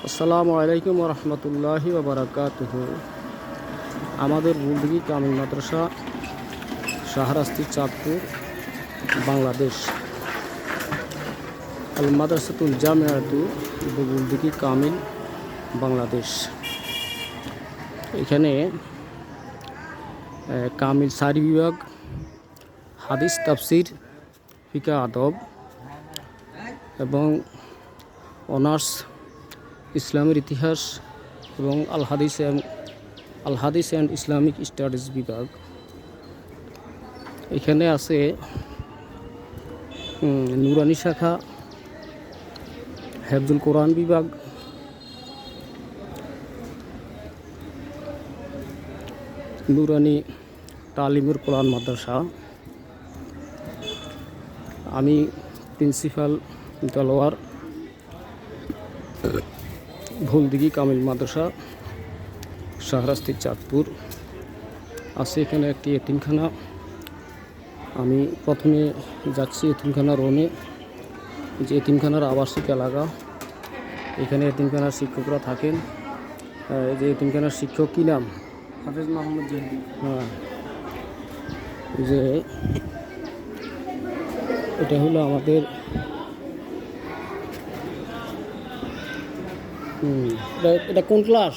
আসসালামু আলাইকুম রহমতুল্লাহি ওবরাকাতুহু। আমাদের বুলদিঘি কামিল মাদ্রাসা শাহরাস্তি চাঁদপুর বাংলাদেশ। আল মাদ্রাসাতুল জামিয়াতু বুলদিঘি কামিল বাংলাদেশ। এখানে কামিল সারি বিভাগ, হাদিস তাফসির, ফিকা আদব এবং অনার্স ইসলামের ইতিহাস এবং আল হাদিস অ্যান্ড ইসলামিক স্টাডিজ বিভাগ। এখানে আছে নুরানি শাখা, হেফজুল কোরআন বিভাগ, নুরানি তালিমুল কোরআন মাদ্রাসা। আমি প্রিন্সিপাল দেলোয়ার, বুলদিঘি কামিল মাদ্রাসা শাহরাস্তি চাঁদপুর। আছে এখানে একটি এতিমখানা। আমি প্রথমে যাচ্ছি এতিমখানার রোমে, যে এতিমখানার আবাসিক এলাকা। এখানে এতিমখানার শিক্ষকরা থাকেন। যে এতিমখানার শিক্ষক কী নাম? হাফেজ মোহাম্মদ জাহিদি। হ্যাঁ, যে এটা হলো আমাদের এটা কোন ক্লাস?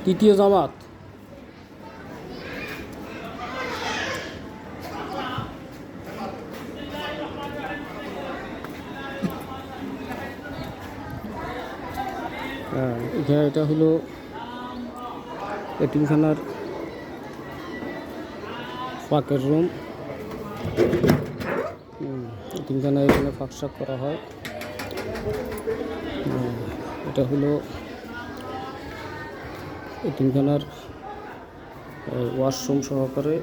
তৃতীয় জামাত। এখানে এটা হলো এতিমখানার ফাঁকের রুম। এতিমখানায় এখানে ফাঁকশাক করা হয়। এটা হলো এতিমখানার ওয়াশরুম সহকারে।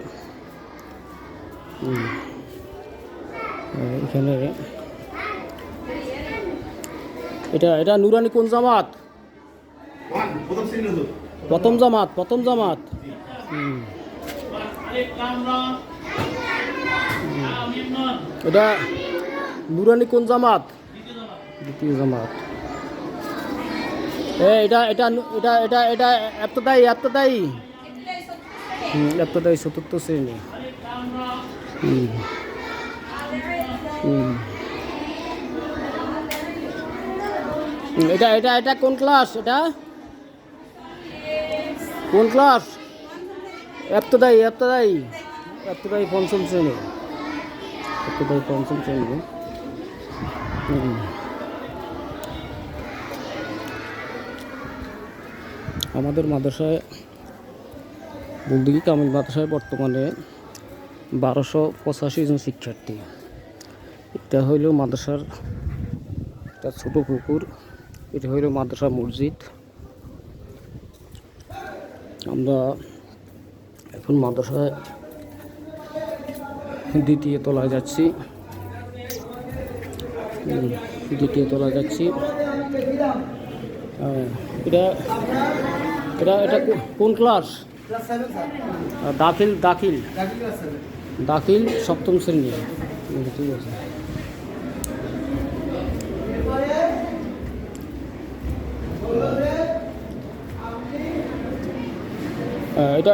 এখানে এটা নুরানি কোন জামাত? প্রথম জামাত। এটা নুরানি কোন জামাত? দ্বিতীয় জামাত। এটা এপ্তদায়ী চতুর্থ শ্রেণী। এটা কোন ক্লাস? এটা কোন ক্লাস? এপ্তদায়ী পঞ্চম শ্রেণী। আমাদের মাদ্রাসায়, বুলদিঘি কামিল মাদ্রাসায় বর্তমানে 1285 জন শিক্ষার্থী। এটা হইল মাদ্রাসার একটা ছোট পুকুর। এটা হইল মাদ্রাসা মসজিদ। আমরা এখন মাদ্রাসায় দ্বিতীয় তলায় যাচ্ছি। এটা কোন ক্লাস? দাখিল সপ্তম শ্রেণী। ঠিক আছে।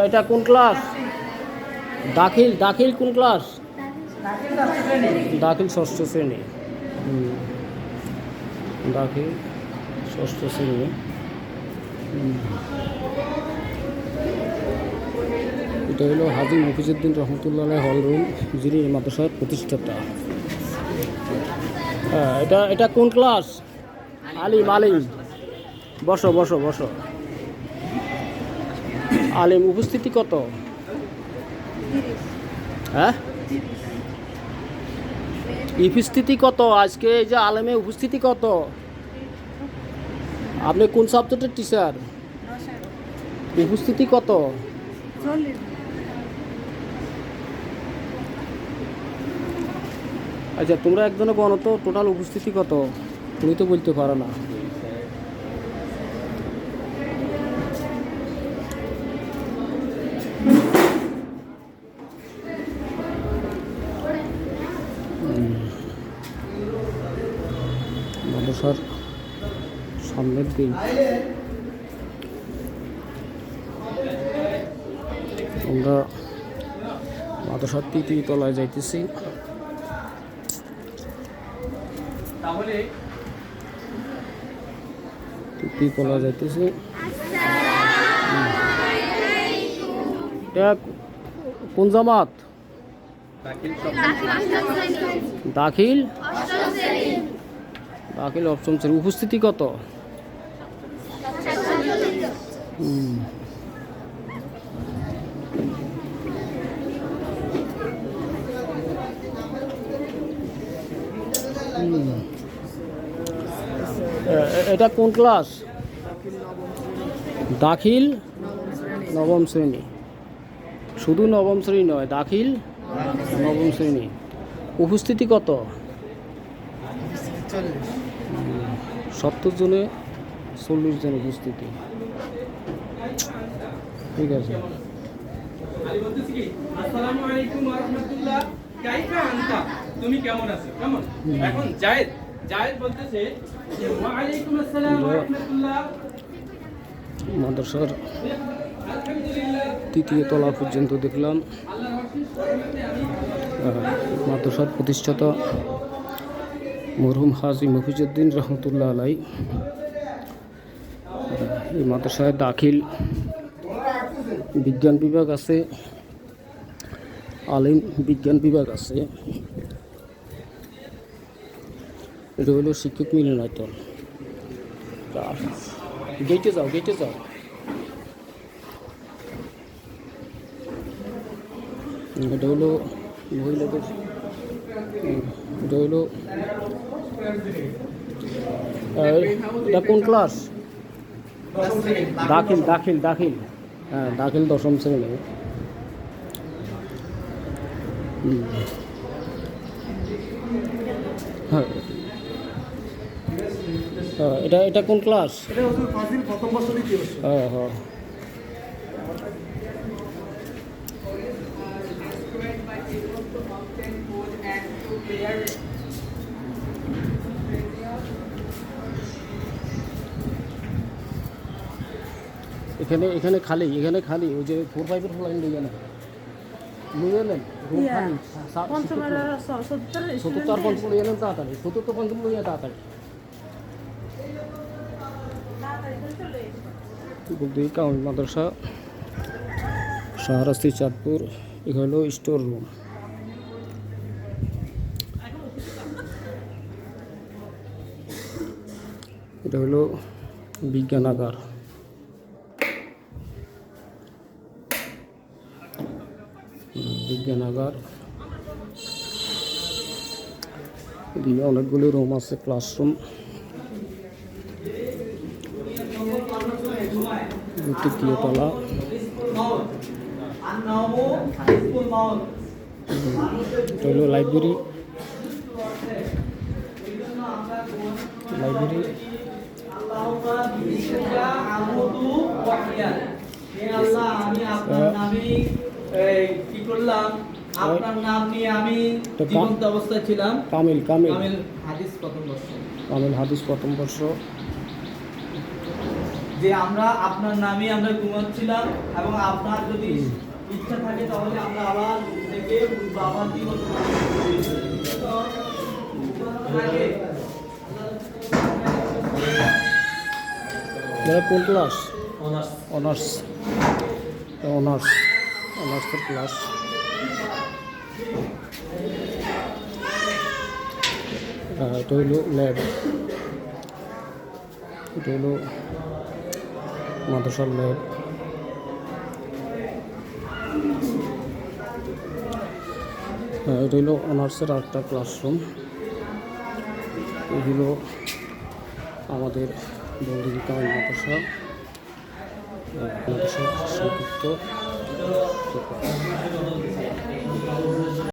এটা কোন ক্লাস? দাখিল কোন ক্লাস? দাখিল ষষ্ঠ শ্রেণী। এটা হলো হাজী মফিজউদ্দিন রহমতুল্লাহ হল রুম, যিনি এই মাদ্রাসার প্রতিষ্ঠাতা। এটা কোন ক্লাস? আলিম। বসো। আলিম উপস্থিতি কত? হ্যাঁ, উপস্থিতি কত? আজকে এই যে আলেমে উপস্থিতি কত? আপনি কোন সাবজেক্টের টিচার? উপস্থিতি কত? আচ্ছা, তোমরা একজনে বলো তো টোটাল উপস্থিতি কত? তুমি তো বলতে পারো না। মাদ্রাসার সামনের দিন আমরা মাদ্রাসার 3য় তলায় যাইতেছি। তাহলে 3য় তলায় যাইতেছি। এটা কোন জামাত? দাখিল দাখিল অষ্টম শ্রেণী। উপস্থিতি কত? এটা কোন ক্লাস? দাখিল নবম শ্রেণী। শুধু নবম শ্রেণী নয়, দাখিল নবম শ্রেণী। উপস্থিতি কত? 70 জনে 40 জন উপস্থিতি। ঠিক আছে। আসসালামু আলাইকুম ওয়া রাহমাতুল্লাহ, কাইফা আনতা, তুমি কেমন আছো? কেমন? এখন জায়েদ বলতেছে যে ওয়া আলাইকুম আসসালাম ওয়া রাহমাতুল্লাহ। মাদ্রাসার 3য় তলা পর্যন্ত দেখলাম। মাদ্রাসার প্রতিষ্ঠাতা মরহুম হাজী মফিজউদ্দিন রহমতুল্লাহ আলাই। এই মাদ্রাসায় দাখিল বিজ্ঞান বিভাগ আছে, আলিম বিজ্ঞান বিভাগ আছে। এটা হলো শিক্ষক মিলনায়তন। গেটে যাও। এটা হলো মহিলাদের। এটা হলো এটা কোন ক্লাস? দাখিল। হ্যাঁ, দাখিল 10ম শ্রেণী। হ্যাঁ, এটা কোন ক্লাস? হ্যাঁ। এখানে খালি ওই যে 4-5 এর ফলাইন লইয়া নেন। সত্তর পঞ্চম লইয়া নেন তাড়াতাড়ি। 70 পঞ্চম লইয়া তাড়াতাড়ি। বলতে কাউন মাদ্রাসা, শাহরাস্তি, চাঁদপুর। এখানে হলো স্টোর রুম। এটা হলো বিজ্ঞানাগার। এদিকে অনেকগুলো রুম আছে, ক্লাসরুম। 3য় তলা। এটা হলো লাইব্রেরি। কি করলাম, আপনার নাম নিয়ে আমি জীবন্ত অবস্থায় ছিলাম। কামিল হাদিস প্রথম বর্ষ। যে আমরা আপনার নামে আমরা ঘুমাচ্ছিলাম, এবং আপনার যদি ইচ্ছা থাকে তাহলে আমরা আবার থেকে আবার কোন ক্লাস? অনার্সের ক্লাস। এটা হলো ল্যাব। এটা হলো মাদ্রাসার ল্যাব। এটা হলো অনার্সের আরেকটা ক্লাসরুম। এগুলো আমাদের বলদিন কামিল মাদ্রাসা সংক্ষিপ্ত।